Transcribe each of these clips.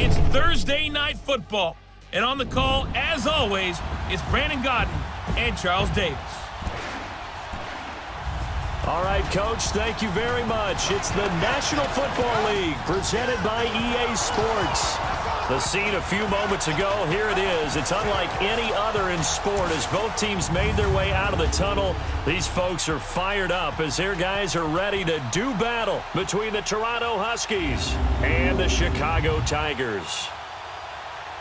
It's Thursday Night Football, and on the call, as always, it's Brandon Godden and Charles Davis. All right, Coach, thank you very much. It's the National Football League presented by EA Sports. The scene a few moments ago, here it is. It's unlike any other in sport as both teams made their way out of the tunnel. These folks are fired up as their guys are ready to do battle between the Toronto Huskies and the Chicago Tigers.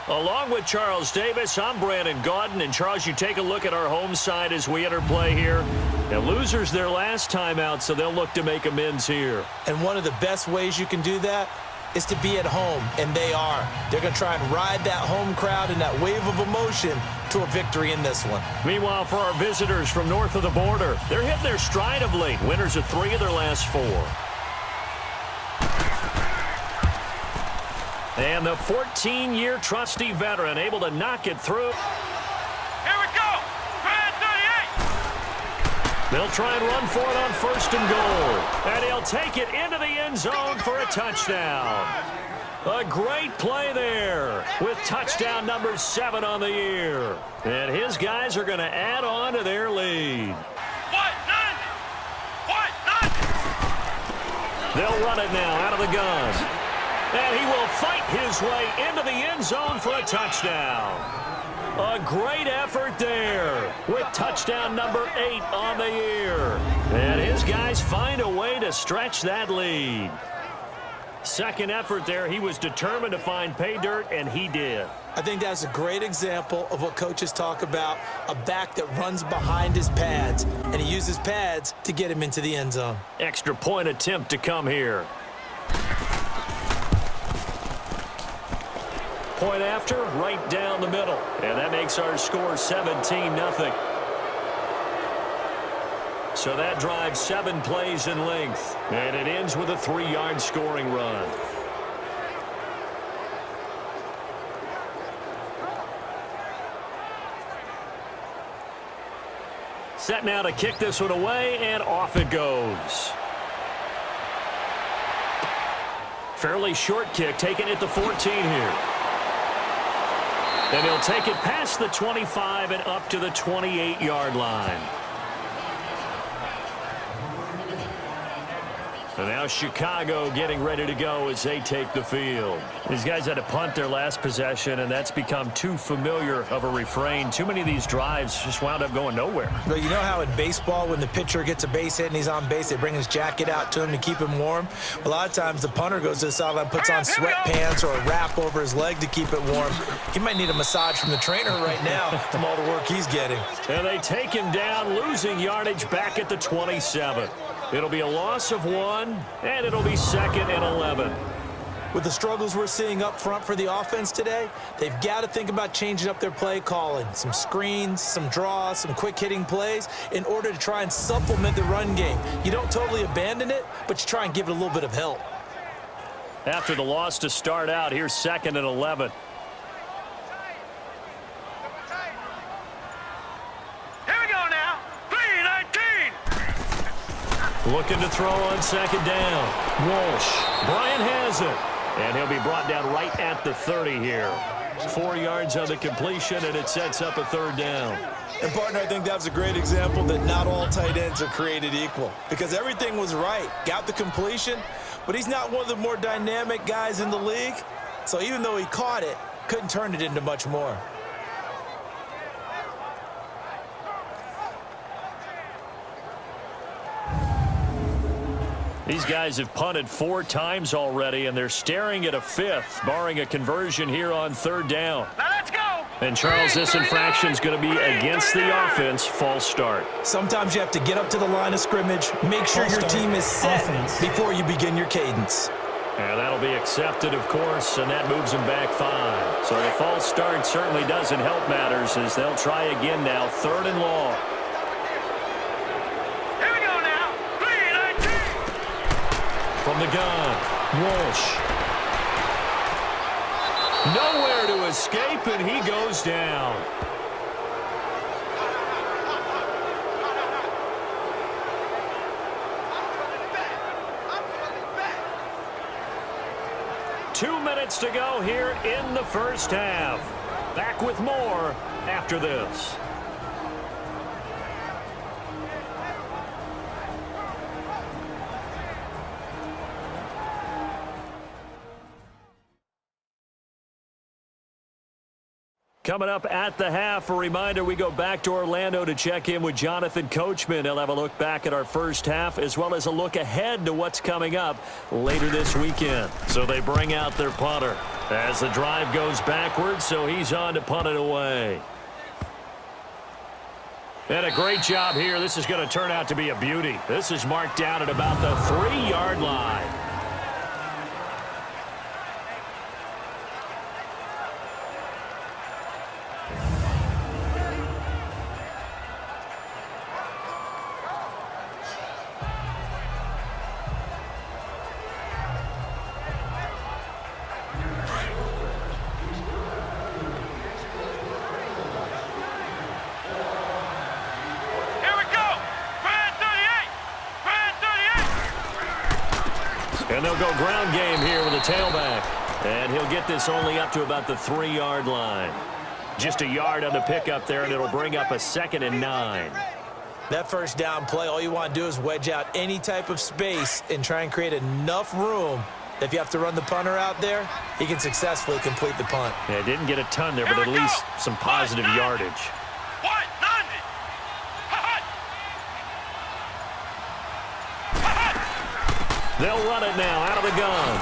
Along with Charles Davis, I'm Brandon Godden. And Charles, you take a look at our home side as we enter play here. Now, losers their last time out, so they'll look to make amends here. And one of the best ways you can do that is to be at home, and they are. They're going to try and ride that home crowd and that wave of emotion to a victory in this one. Meanwhile, for our visitors from north of the border, they're hitting their stride of late. Winners of 3 of their last 4. And the 14-year trusty veteran able to knock it through. Here we go! Grand 38! They'll try and run for it on 1st and goal. And he'll take it into the end zone for a touchdown. A great play there with touchdown number 7 on the year. And his guys are going to add on to their lead. What? None! What? None! They'll run it now out of the gun. And he will fight his way into the end zone for a touchdown. A great effort there with touchdown number 8 on the year. And his guys find a way to stretch that lead. Second effort there, he was determined to find pay dirt, and he did. I think that's a great example of what coaches talk about, a back that runs behind his pads, and he uses pads to get him into the end zone. Extra point attempt to come here. Point after, right down the middle. And that makes our score 17-0. So that drives 7 plays in length. And it ends with a 3-yard scoring run. Set now to kick this one away, and off it goes. Fairly short kick, taking it to 14 here. And he'll take it past the 25 and up to the 28-yard line. So now Chicago getting ready to go as they take the field. These guys had to punt their last possession, and that's become too familiar of a refrain. Too many of these drives just wound up going nowhere. Well, you know how in baseball, when the pitcher gets a base hit and he's on base, they bring his jacket out to him to keep him warm? A lot of times the punter goes to the sideline, puts on sweatpants or a wrap over his leg to keep it warm. He might need a massage from the trainer right now from all the work he's getting. And they take him down, losing yardage back at the 27. It'll be a loss of 1, and it'll be 2nd and 11. With the struggles we're seeing up front for the offense today, they've got to think about changing up their play calling. Some screens, some draws, some quick-hitting plays in order to try and supplement the run game. You don't totally abandon it, but you try and give it a little bit of help. After the loss to start out, here's 2nd and 11. Looking to throw on 2nd down. Walsh. Bryant has it. And he'll be brought down right at the 30 here. 4 yards on the completion, and it sets up a 3rd down. And, partner, I think that was a great example that not all tight ends are created equal. Because everything was right. Got the completion, but he's not one of the more dynamic guys in the league. So even though he caught it, couldn't turn it into much more. These guys have punted 4 times already, and they're staring at a 5th, barring a conversion here on 3rd down. Now let's go! And, Charles, this infraction is going to be against the offense. False start. Sometimes you have to get up to the line of scrimmage, make sure your team is set before you begin your cadence. And that'll be accepted, of course, and that moves them back 5. So the false start certainly doesn't help matters as they'll try again now, 3rd and long. From the gun, Walsh. Nowhere to escape, and he goes down. 2 minutes to go here in the first half. Back with more after this. Coming up at the half, a reminder, we go back to Orlando to check in with Jonathan Coachman. He'll have a look back at our first half as well as a look ahead to what's coming up later this weekend. So they bring out their punter as the drive goes backwards, so he's on to punt it away. And a great job here. This is going to turn out to be a beauty. This is marked down at about the 3-yard line. And they'll go ground game here with a tailback. And he'll get this only up to about the 3-yard line. Just a yard on the pickup there, and it'll bring up a 2nd and 9. That first down play, all you want to do is wedge out any type of space and try and create enough room that if you have to run the punter out there, he can successfully complete the punt. Yeah, didn't get a ton there, but at least some positive yardage. They'll run it now out of the gun.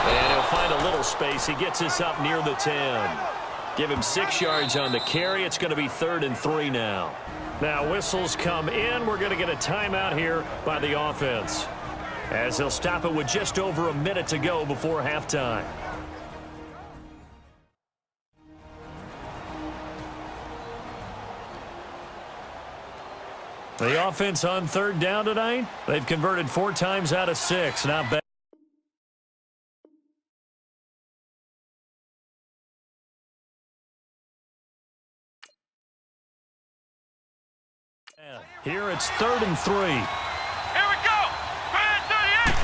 And he'll find a little space. He gets us up near the 10. Give him 6 yards on the carry. It's going to be 3rd and 3 now. Now whistles come in. We're going to get a timeout here by the offense, as they'll stop it with just over a minute to go before halftime. The offense on 3rd down tonight, they've converted 4 times out of 6. Not bad. Here it's 3rd and 3. Here we go. Brand 38.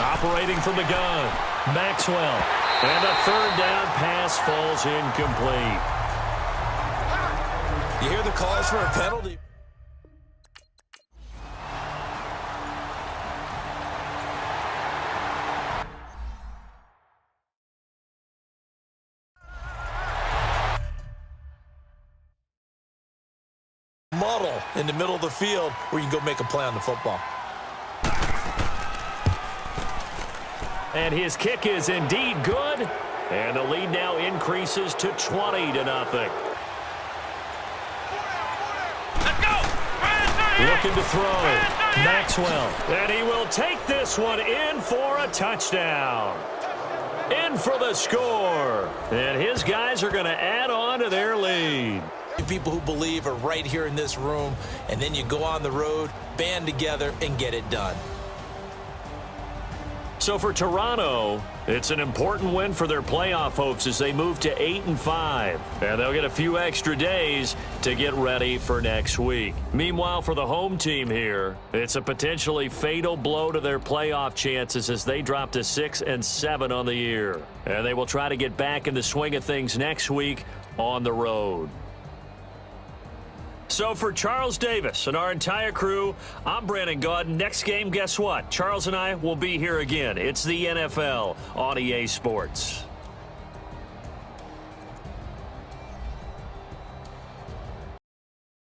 Operating from the gun, Maxwell. And a 3rd down pass falls incomplete. You hear the calls for a penalty? Muddle in the middle of the field where you can go make a play on the football. And his kick is indeed good. And the lead now increases to 20-0. Let's go. Brand 38. Looking to throw. Brand 38. Maxwell. And he will take this one in for a touchdown. In for the score. And his guys are going to add on to their lead. People who believe are right here in this room, and then you go on the road, band together, and get it done. So for Toronto, it's an important win for their playoff hopes as they move to 8-5. And they'll get a few extra days to get ready for next week. Meanwhile, for the home team here, it's a potentially fatal blow to their playoff chances as they drop to 6-7 on the year. And they will try to get back in the swing of things next week on the road. So for Charles Davis and our entire crew, I'm Brandon Gaudin. Next game, guess what? Charles and I will be here again. It's the NFL on EA Sports.